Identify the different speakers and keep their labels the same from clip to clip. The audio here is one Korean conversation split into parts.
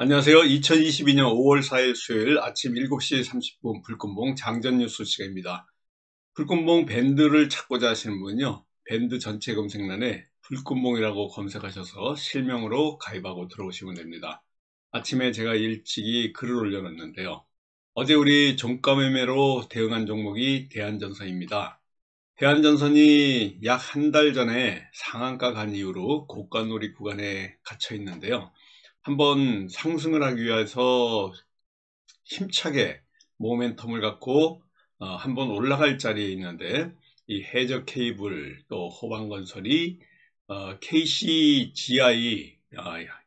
Speaker 1: 안녕하세요. 2022년 5월 4일 수요일 아침 7시 30분 불금봉 장전 뉴스 시간입니다. 불금봉 밴드를 찾고자 하시는 분은요, 밴드 전체 검색란에 불금봉이라고 검색하셔서 실명으로 가입하고 들어오시면 됩니다. 아침에 제가 일찍이 글을 올려놨는데요. 어제 우리 종가 매매로 대응한 종목이 대한전선입니다. 대한전선이 약 한 달 전에 상한가 간 이후로 고가놀이 구간에 갇혀 있는데요. 한번 상승을 하기 위해서 힘차게 모멘텀을 갖고 한번 올라갈 자리에 있는데, 이 해저 케이블 또 호방건설이 KCGI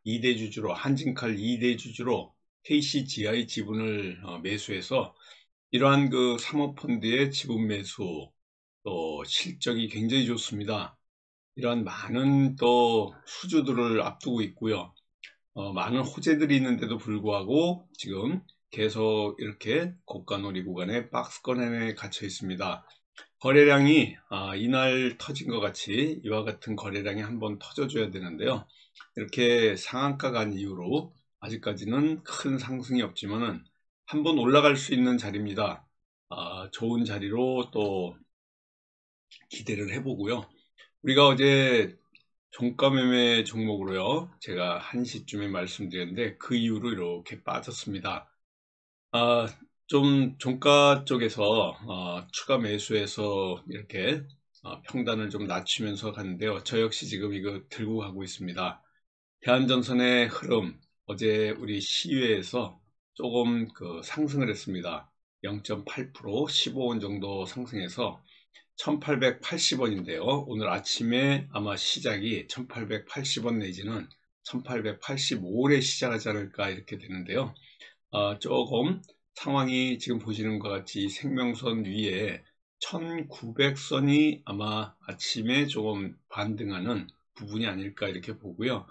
Speaker 1: 2대 주주로, 한진칼 2대 주주로 KCGI 지분을 매수해서 이러한 그 사모펀드의 지분 매수, 또 실적이 굉장히 좋습니다. 이러한 많은 또 수주들을 앞두고 있고요. 많은 호재들이 있는데도 불구하고 지금 계속 이렇게 고가놀이 구간에 박스권에 갇혀 있습니다. 거래량이 이날 터진 것 같이 이와 같은 거래량이 한번 터져줘야 되는데요. 이렇게 상한가 간 이후로 아직까지는 큰 상승이 없지만은 한번 올라갈 수 있는 자리입니다. 좋은 자리로 또 기대를 해보고요. 우리가 어제 종가 매매 종목으로요, 제가 1시쯤에 말씀드렸는데 그 이후로 이렇게 빠졌습니다. 좀 종가 쪽에서 추가 매수해서 이렇게 평단을 좀 낮추면서 갔는데요. 저 역시 지금 이거 들고 가고 있습니다. 대한전선의 흐름, 어제 우리 시외에서 조금 상승을 했습니다. 0.8% 15원 정도 상승해서 1880원인데요. 오늘 아침에 아마 시작이 1880원 내지는 1885원에 시작하지 않을까 이렇게 되는데요. 조금 상황이 지금 보시는 것 같이 생명선 위에 1900선이 아마 아침에 조금 반등하는 부분이 아닐까 이렇게 보고요.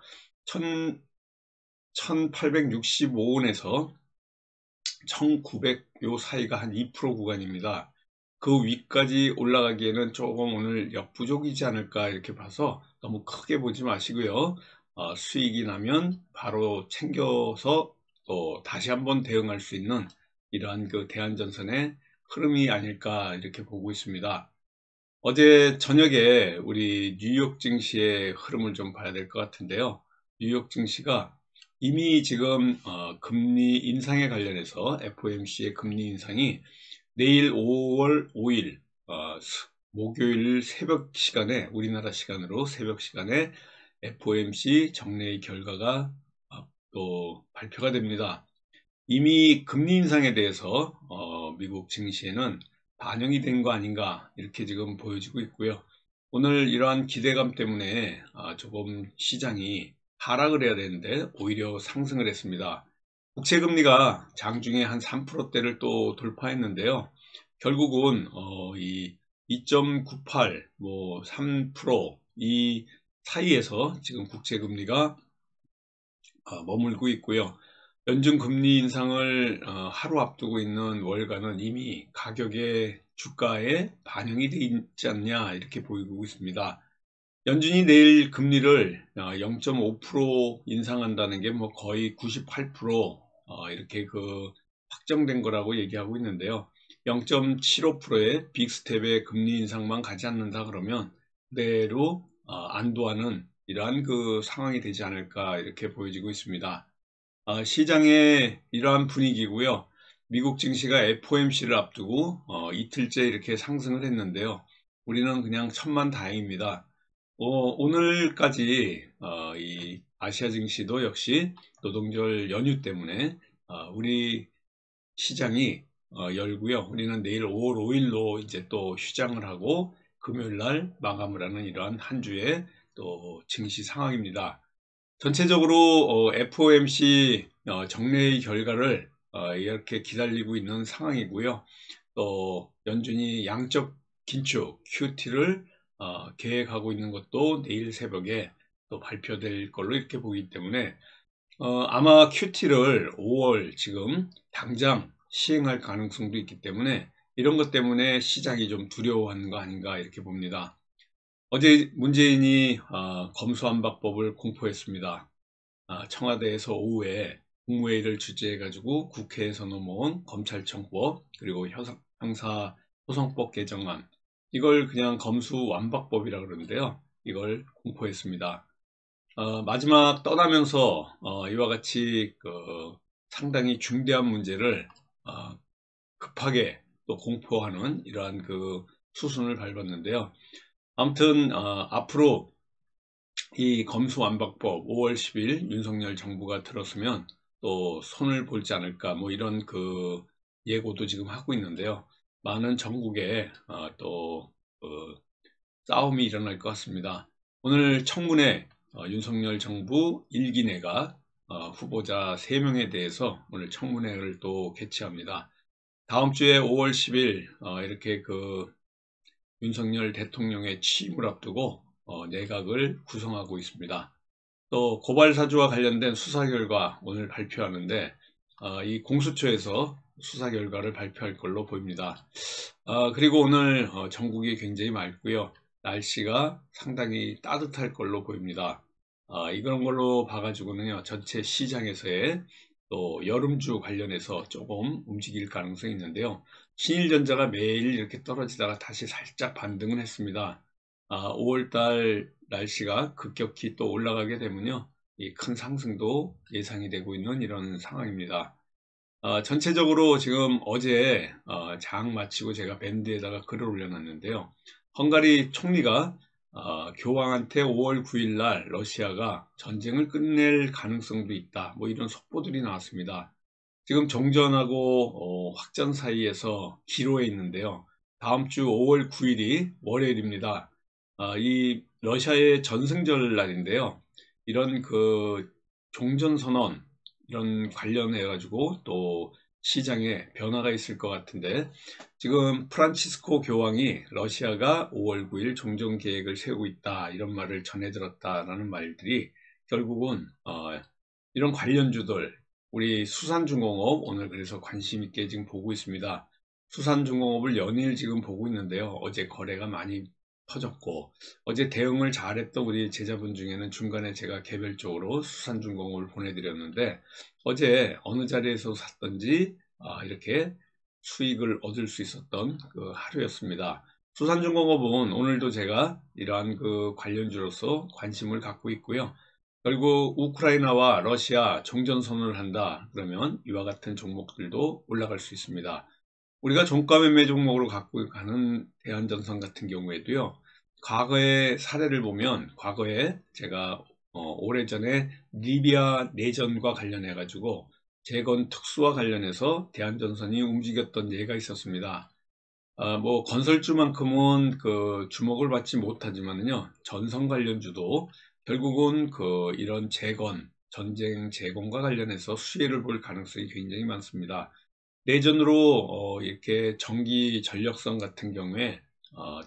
Speaker 1: 1865원에서 1900 요 사이가 한 2% 구간입니다. 그 위까지 올라가기에는 조금 오늘 역부족이지 않을까 이렇게 봐서 너무 크게 보지 마시고요. 수익이 나면 바로 챙겨서 또 다시 한번 대응할 수 있는 이러한 그 대한전선의 흐름이 아닐까 이렇게 보고 있습니다. 어제 저녁에 우리 뉴욕 증시의 흐름을 좀 봐야 될 것 같은데요. 뉴욕 증시가 이미 지금 금리 인상에 관련해서 FOMC의 금리 인상이 내일 5월 5일 목요일 새벽 시간에, 우리나라 시간으로 새벽 시간에 FOMC 정례의 결과가 또 발표가 됩니다. 이미 금리 인상에 대해서 미국 증시에는 반영이 된 거 아닌가 이렇게 지금 보여지고 있고요. 오늘 이러한 기대감 때문에 조금 시장이 하락을 해야 되는데 오히려 상승을 했습니다. 국채금리가 장중에 한 3%대를 또 돌파했는데요. 결국은 이 2.98, 뭐 3%이 사이에서 지금 국채금리가 머물고 있고요. 연준 금리 인상을 하루 앞두고 있는 월가는 이미 가격에, 주가에 반영이 되어 있지 않냐 이렇게 보이고 있습니다. 연준이 내일 금리를 0.5% 인상한다는 게 뭐 거의 98% 이렇게 확정된 거라고 얘기하고 있는데요. 0.75%의 빅스텝의 금리 인상만 가지 않는다 그러면 그대로 안도하는 이러한 상황이 되지 않을까 이렇게 보여지고 있습니다. 시장의 이러한 분위기고요. 미국 증시가 FOMC를 앞두고 이틀째 이렇게 상승을 했는데요. 우리는 그냥 천만다행입니다. 오늘까지 이 아시아 증시도 역시 노동절 연휴 때문에 우리 시장이 열고요. 우리는 내일 5월 5일로 이제 또 휴장을 하고 금요일 날 마감을 하는 이러한 한 주의 또 증시 상황입니다. 전체적으로 FOMC 정례의 결과를 이렇게 기다리고 있는 상황이고요. 또 연준이 양적 긴축 QT를 계획하고 있는 것도 내일 새벽에 또 발표될 걸로 이렇게 보기 때문에 아마 QT를 5월 지금 당장 시행할 가능성도 있기 때문에 이런 것 때문에 시장이 좀 두려워하는 거 아닌가 이렇게 봅니다. 어제 문재인이 검수완박법을 공포했습니다. 청와대에서 오후에 국무회의를 주재해가지고 국회에서 넘어온 검찰청법 그리고 형사소송법 개정안 이걸 그냥 검수완박법이라고 그러는데요. 이걸 공포했습니다. 마지막 떠나면서 이와 같이 상당히 중대한 문제를 급하게 또 공포하는 이러한 수순을 밟았는데요. 아무튼 앞으로 이 검수완박법 5월 10일 윤석열 정부가 들었으면 또 손을 볼지 않을까 뭐 이런 예고도 지금 하고 있는데요. 많은 전국에 또 싸움이 일어날 것 같습니다. 오늘 청문회 윤석열 정부 1기 내각 후보자 3명에 대해서 오늘 청문회를 또 개최합니다. 다음 주에 5월 10일 이렇게 윤석열 대통령의 취임을 앞두고 내각을 구성하고 있습니다. 또 고발사주와 관련된 수사 결과 오늘 발표하는데 이 공수처에서 수사 결과를 발표할 걸로 보입니다. 그리고 오늘 전국이 굉장히 맑고요. 날씨가 상당히 따뜻할 걸로 보입니다. 이런 걸로 봐가지고는요, 전체 시장에서의 또 여름주 관련해서 조금 움직일 가능성이 있는데요. 신일전자가 매일 이렇게 떨어지다가 다시 살짝 반등을 했습니다. 5월달 날씨가 급격히 또 올라가게 되면요, 이 큰 상승도 예상이 되고 있는 이런 상황입니다. 전체적으로 지금 어제 장 마치고 제가 밴드에다가 글을 올려놨는데요. 헝가리 총리가 교황한테 5월 9일 날 러시아가 전쟁을 끝낼 가능성도 있다. 뭐 이런 속보들이 나왔습니다. 지금 종전하고 확전 사이에서 기로에 있는데요. 다음 주 5월 9일이 월요일입니다. 이 러시아의 전승절 날인데요. 이런 종전선언 이런 관련해 가지고 또 시장에 변화가 있을 것 같은데 지금 프란치스코 교황이 러시아가 5월 9일 종전 계획을 세우고 있다 이런 말을 전해 들었다라는 말들이 결국은 이런 관련주들 우리 수산중공업 오늘 그래서 관심 있게 지금 보고 있습니다. 수산중공업을 연일 지금 보고 있는데요. 어제 거래가 많이 터졌고 어제 대응을 잘했던 우리 제자분 중에는 중간에 제가 개별적으로 수산중공업을 보내드렸는데 어제 어느 자리에서 샀던지 이렇게 수익을 얻을 수 있었던 하루였습니다. 수산중공업은 오늘도 제가 이러한 관련주로서 관심을 갖고 있고요. 그리고 우크라이나와 러시아 종전선언을 한다 그러면 이와 같은 종목들도 올라갈 수 있습니다. 우리가 종가 매매 종목으로 갖고 가는 대한전선 같은 경우에도요. 과거의 사례를 보면 과거에 제가 오래전에 리비아 내전과 관련해 가지고 재건 특수와 관련해서 대한전선이 움직였던 예가 있었습니다. 뭐 건설주만큼은 주목을 받지 못하지만요. 전선 관련주도 결국은 이런 전쟁 재건과 관련해서 수혜를 볼 가능성이 굉장히 많습니다. 내전으로 이렇게 전기 전력선 같은 경우에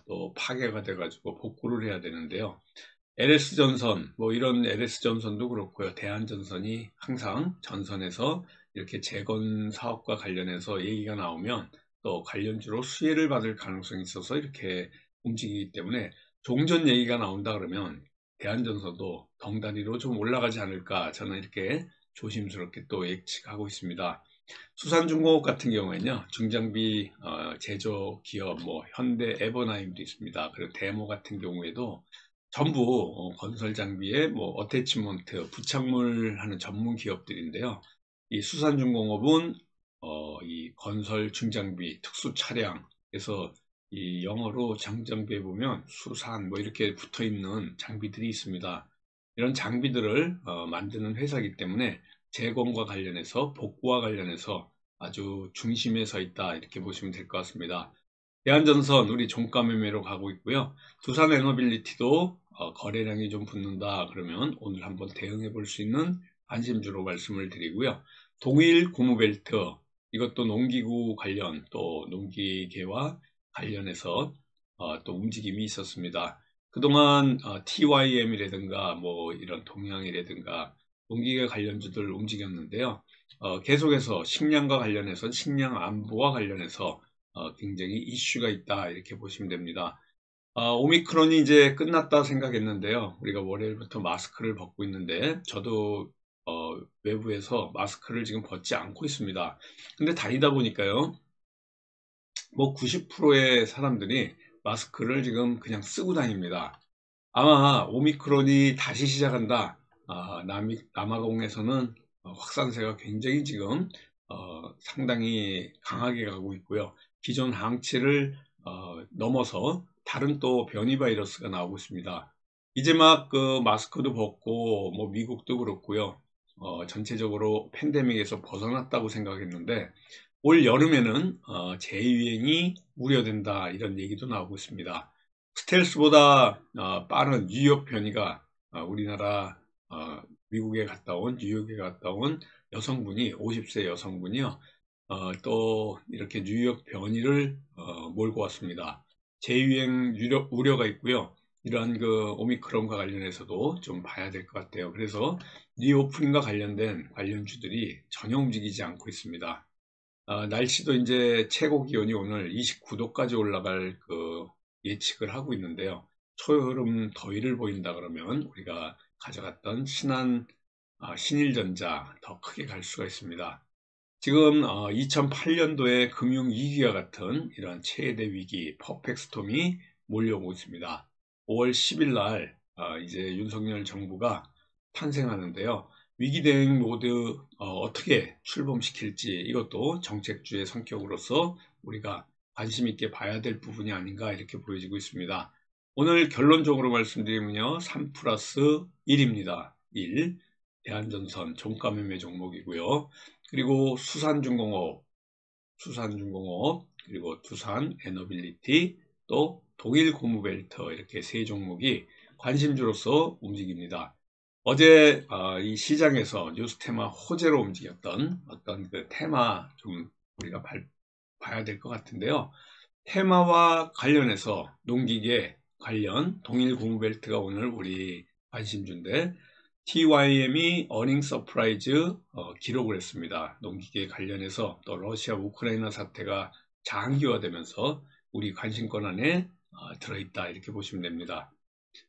Speaker 1: 또 파괴가 돼가지고 복구를 해야 되는데요. LS전선, 뭐 이런 LS전선도 그렇고요. 대한전선이 항상 전선에서 이렇게 재건 사업과 관련해서 얘기가 나오면 또 관련주로 수혜를 받을 가능성이 있어서 이렇게 움직이기 때문에 종전 얘기가 나온다 그러면 대한전선도 덩다리로 좀 올라가지 않을까 저는 이렇게 조심스럽게 또 예측하고 있습니다. 수산중공업 같은 경우에는요, 중장비 제조 기업, 뭐 현대 에버나임도 있습니다. 그리고 대모 같은 경우에도 전부 건설 장비에 뭐 어태치먼트, 부착물 하는 전문 기업들인데요. 이 수산중공업은 이 건설 중장비, 특수 차량, 그래서 이 영어로 장장비에 보면 수산 뭐 이렇게 붙어 있는 장비들이 있습니다. 이런 장비들을 만드는 회사이기 때문에 재건과 관련해서 복구와 관련해서 아주 중심에 서 있다 이렇게 보시면 될 것 같습니다. 대한전선 우리 종가 매매로 가고 있고요. 두산에너빌리티도 거래량이 좀 붙는다 그러면 오늘 한번 대응해 볼 수 있는 관심주로 말씀을 드리고요. 동일 고무벨트 이것도 농기구 관련 또 농기계와 관련해서 또 움직임이 있었습니다. 그동안 TYM이라든가 뭐 이런 동양이라든가 농기계 관련주들 움직였는데요. 계속해서 식량과 관련해서 식량 안보와 관련해서 굉장히 이슈가 있다 이렇게 보시면 됩니다. 오미크론이 이제 끝났다 생각했는데요. 우리가 월요일부터 마스크를 벗고 있는데 저도 외부에서 마스크를 지금 벗지 않고 있습니다. 근데 다니다 보니까요, 뭐 90%의 사람들이 마스크를 지금 그냥 쓰고 다닙니다. 아마 오미크론이 다시 시작한다. 남아공에서는 확산세가 굉장히 지금 상당히 강하게 가고 있고요. 기존 항체를 넘어서 다른 또 변이 바이러스가 나오고 있습니다. 이제 막 그 마스크도 벗고 뭐 미국도 그렇고요. 전체적으로 팬데믹에서 벗어났다고 생각했는데 올 여름에는 재유행이 우려된다, 이런 얘기도 나오고 있습니다. 스텔스보다 빠른 뉴욕 변이가 우리나라 미국에 갔다 온, 뉴욕에 갔다 온 여성분이, 50세 여성분이요, 또 이렇게 뉴욕 변이를 몰고 왔습니다. 재유행 우려가 있고요. 이러한 그 오미크론과 관련해서도 좀 봐야 될 것 같아요. 그래서 리오프닝과 관련된 관련주들이 전혀 움직이지 않고 있습니다. 날씨도 이제 최고 기온이 오늘 29도까지 올라갈 그 예측을 하고 있는데요. 초여름 더위를 보인다 그러면 우리가 가져갔던 신일전자 더 크게 갈 수가 있습니다. 지금 2008년도에 금융위기와 같은 이런 최대 위기, 퍼펙스톰이 몰려오고 있습니다. 5월 10일 날 이제 윤석열 정부가 탄생하는데요. 위기 대응 모드 어떻게 출범시킬지, 이것도 정책주의 성격으로서 우리가 관심 있게 봐야 될 부분이 아닌가, 이렇게 보여지고 있습니다. 오늘 결론적으로 말씀드리면요, 3 플러스 1입니다. 1, 대한전선 종가매매 종목이고요. 그리고 수산중공업, 그리고 두산에너빌리티, 또 동일고무벨트, 이렇게 세 종목이 관심주로서 움직입니다. 어제 이 시장에서 뉴스 테마 호재로 움직였던 어떤 그 테마 좀 우리가 봐야 될 것 같은데요. 테마와 관련해서 농기계 관련 동일고무벨트가 오늘 우리 관심주인데, TYM이 어닝 서프라이즈 기록을 했습니다. 농기계 관련해서 또 러시아 우크라이나 사태가 장기화되면서 우리 관심권 안에 들어있다, 이렇게 보시면 됩니다.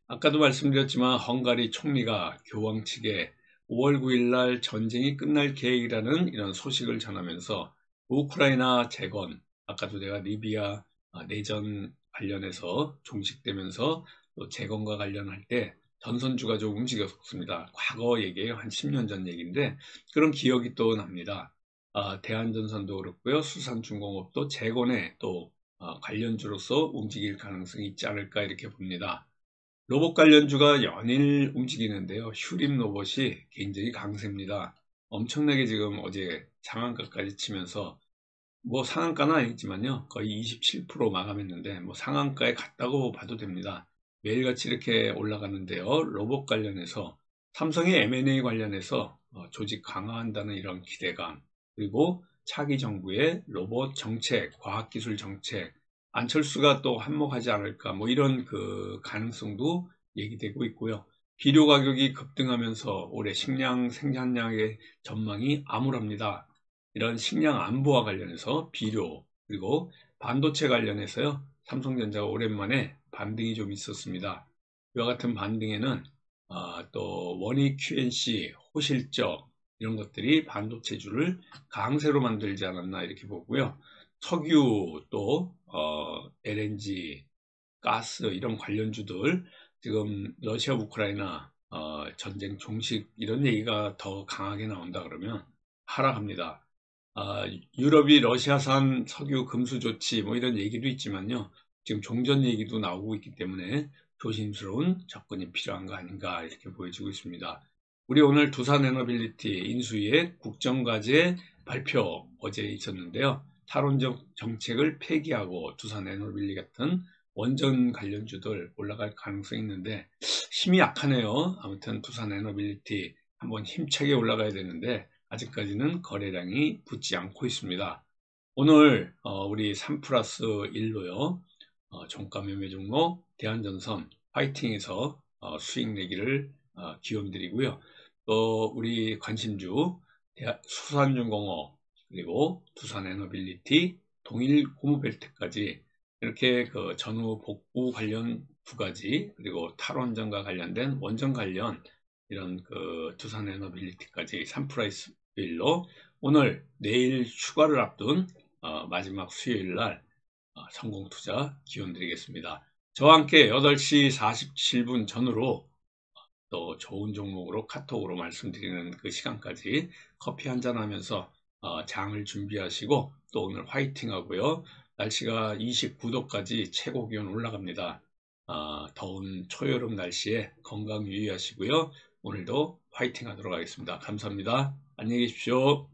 Speaker 1: 아까도 말씀드렸지만 헝가리 총리가 교황 측에 5월 9일 날 전쟁이 끝날 계획이라는 이런 소식을 전하면서 우크라이나 재건, 아까도 제가 리비아 내전 관련해서 종식되면서 또 재건과 관련할 때 전선주가 좀 움직였습니다. 과거 얘기예요. 한 10년 전 얘기인데 그런 기억이 또 납니다. 대한전선도 그렇고요. 수산중공업도 재건에 또 관련주로서 움직일 가능성이 있지 않을까, 이렇게 봅니다. 로봇 관련주가 연일 움직이는데요. 휴림 로봇이 굉장히 강세입니다. 엄청나게 지금 어제 상한가까지 치면서, 뭐 상한가는 아니지만요, 거의 27% 마감했는데 뭐 상한가에 갔다고 봐도 됩니다. 매일같이 이렇게 올라가는데요. 로봇 관련해서 삼성의 M&A 관련해서 조직 강화한다는 이런 기대감, 그리고 차기 정부의 로봇 정책, 과학기술 정책, 안철수가 또 한몫하지 않을까, 뭐 이런 그 가능성도 얘기되고 있고요. 비료 가격이 급등하면서 올해 식량 생산량의 전망이 암울합니다. 이런 식량 안보와 관련해서 비료, 그리고 반도체 관련해서요, 삼성전자가 오랜만에 반등이 좀 있었습니다. 이와 같은 반등에는 또 원익 QNC, 호실적, 이런 것들이 반도체주를 강세로 만들지 않았나, 이렇게 보고요. 석유, 또 LNG, 가스, 이런 관련주들, 지금 러시아 우크라이나 전쟁 종식, 이런 얘기가 더 강하게 나온다 그러면 하락합니다. 유럽이 러시아산 석유 금수 조치, 뭐 이런 얘기도 있지만요, 지금 종전 얘기도 나오고 있기 때문에 조심스러운 접근이 필요한 거 아닌가, 이렇게 보여지고 있습니다. 우리 오늘 두산에너빌리티 인수위의 국정과제 발표 어제 있었는데요. 탈원적 정책을 폐기하고 두산에너빌리 같은 원전 관련주들 올라갈 가능성이 있는데 힘이 약하네요. 아무튼 두산에너빌리티 한번 힘차게 올라가야 되는데 아직까지는 거래량이 붙지 않고 있습니다. 오늘 우리 3 플러스 1로요. 종가 매매 종목 대한전선 화이팅해서 수익 내기를 기원드리고요. 또 우리 관심주 수산중공업, 그리고 두산에너빌리티, 동일고무벨트까지 이렇게 그 전후 복구 관련 두 가지, 그리고 탈원전과 관련된 원전 관련 이런 그 두산에너빌리티까지 3프라이스 일로 오늘 내일 휴가를 앞둔 마지막 수요일 날 성공 투자 기원 드리겠습니다. 저와 함께 8시 47분 전후로 또 좋은 종목으로 카톡으로 말씀드리는 그 시간까지 커피 한잔 하면서 장을 준비하시고 또 오늘 화이팅 하고요. 날씨가 29도까지 최고 기온 올라갑니다. 더운 초여름 날씨에 건강 유의하시고요. 오늘도 화이팅 하도록 하겠습니다. 감사합니다. 안녕히 계십시오.